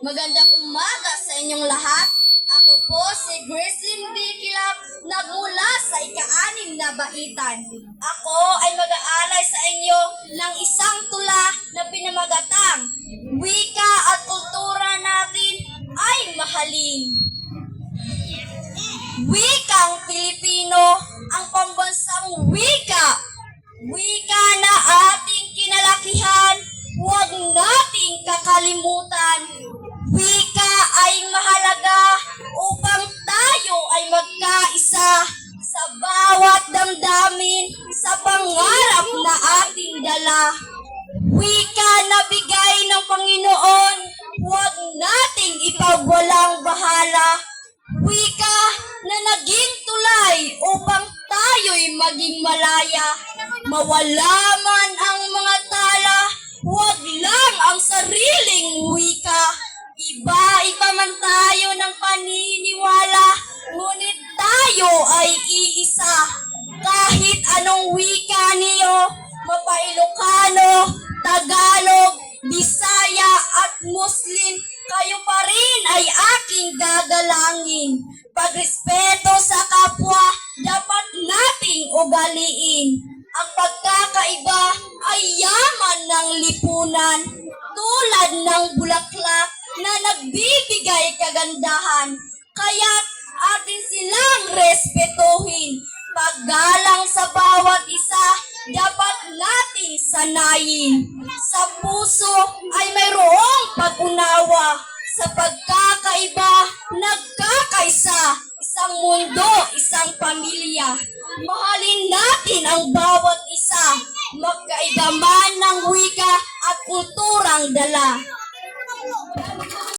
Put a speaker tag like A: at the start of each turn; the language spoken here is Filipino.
A: Magandang umaga sa inyong lahat. Ako po si Gracelyn B. Kilap, nagmula sa ika-6 na baitan. Ako ay mag-aalay sa inyo ng isang tula na pinamagatang wika at kultura natin ay mahalin. Wikang Pilipino, ang pambansang wika. Wika na ating kinalakihan, huwag nating kakalimutan. Wika ay mahalaga upang tayo ay magkaisa sa bawat damdamin, sa pangarap na ating dala. Wika na bigay ng Panginoon, huwag nating ipagwalang bahala. Wika na naging tulay upang tayo'y maging malaya. Mawala man ang mga tala, huwag lang ang sariling wika. Iba-iba man tayo ng paniniwala, ngunit tayo ay iisa. Kahit anong wika niyo, Mapa-Ilocano, Tagalog, Bisaya at Muslim, kayo pa rin ay aking gagalangin. Pagrespeto sa kapwa, dapat nating ugaliin. Ang pagkakaiba ay yaman ng lipunan, tulad ng bulaklak na nagbibigay kagandahan. Kaya't atin silang respetuhin. Paggalang sa bawat isa, dapat nating sanayin. Sa puso ay mayroong pag-unawa. Sa pagkakaiba, nagkakaisa. Isang mundo, isang pamilya. Mahalin natin ang bawat isa. Magkaiba man ng wika at kulturang dala.